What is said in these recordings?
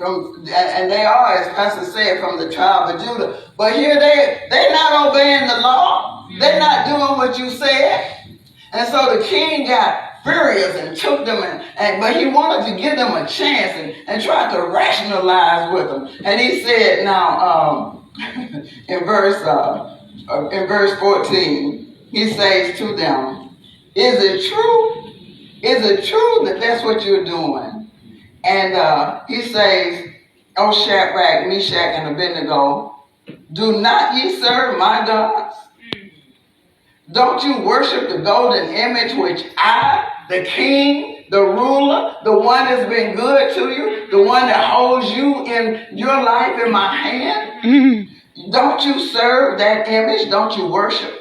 and they are, as Pastor said, from the tribe of Judah. But here they're not obeying the law. They're not doing what you said. And so the king got furious and took them, but he wanted to give them a chance and tried to rationalize with them. And he said, now, in verse 14, he says to them, is it true? Is it true that that's what you're doing? And he says, O Shadrach, Meshach, and Abednego, do not ye serve my gods? Don't you worship the golden image which I, the king, the ruler, the one that's been good to you, the one that holds you in your life in my hand? Don't you serve that image? Don't you worship?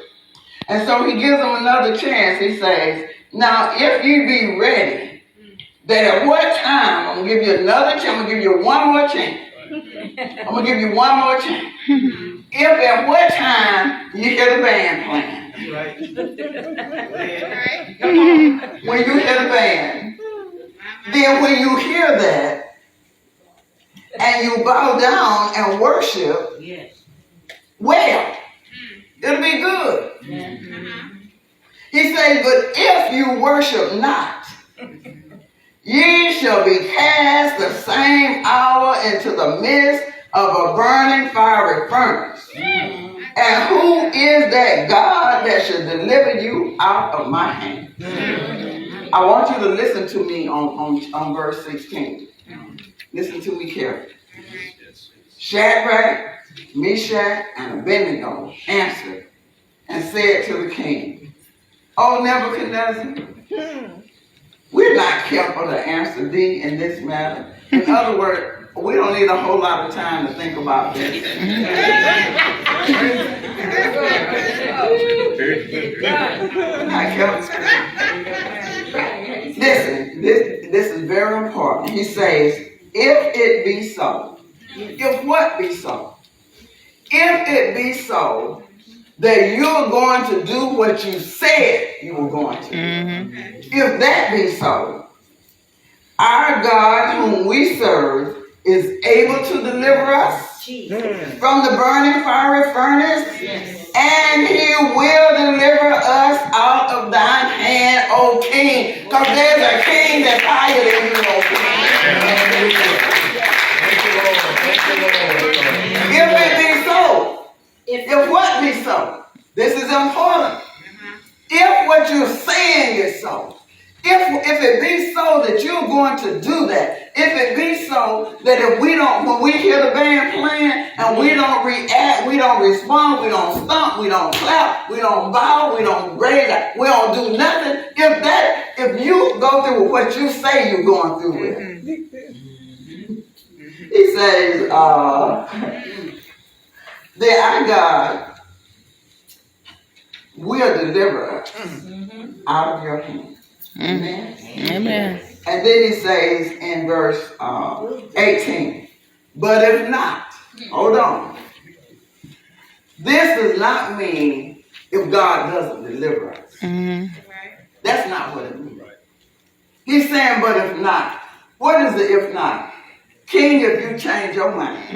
And so he gives them another chance. He says, now if you be ready, that at what time, I'm going to give you another chance, I'm going to give you one more chance. I'm going to give you one more chance. If at what time you hear the band playing. Right. When you hear the band, then when you hear that, and you bow down and worship, well, it'll be good. He says, but if you worship not, ye shall be cast the same hour into the midst of a burning fiery furnace. And who is that God that should deliver you out of my hand? I want you to listen to me on verse 16. Listen to me carefully. Shadrach, Meshach, and Abednego answered and said to the king, O Nebuchadnezzar, we're not careful to answer thee in this matter. In other words, we don't need a whole lot of time to think about this. Listen, this is very important. He says, if it be so, if what be so? If it be so that you're going to do what you said you were going to do, if that be so, our God whom we serve is able to deliver us from the burning fiery furnace, and he will deliver us out of thine hand, O king. Because there's a king that's higher than you, O king. If it be so, if what be so, this is important. If what you're saying is so, if it be so that you're going to do that, if it be so that if we don't, when we hear the band playing and we don't react, we don't respond, we don't stomp, we don't clap, we don't bow, we don't raise, we don't do nothing, if you go through what you say you're going through with, he says, that our God will deliver us out of your hand. Amen. Amen. And then he says in verse 18, but if not, hold on. This does not mean if God doesn't deliver us. That's not what it means. He's saying, but if not. What is the if not? King, if you change your mind.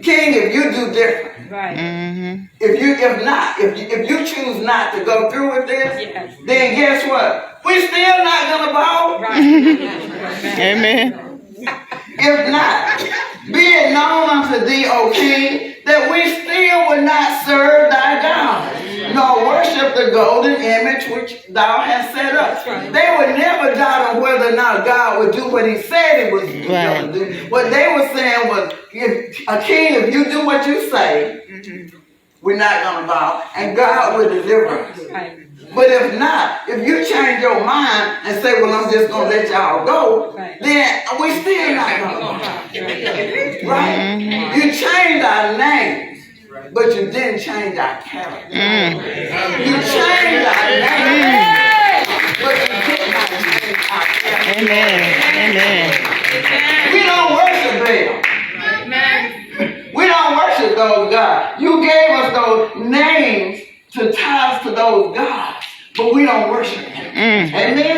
King, if you do different. If you choose not to go through with this, then guess what? We're still not gonna bow. Amen. If not, be it known unto thee, O king, that we still will not serve thy God, nor worship the golden image which thou hast set up. They would never doubt on whether or not God would do what he said he was going to do. What they were saying was, if you do what you say, we're not going to bow, and God will deliver us. But if not, if you change your mind and say, well, I'm just going to let y'all go, then we still not going to bow. Right? You changed our names, but you didn't change our character. You changed our names, but you did not change our character. Amen. We don't worship Baal. We don't worship those gods. You gave us those names to tie us to those gods, but we don't worship him. Amen.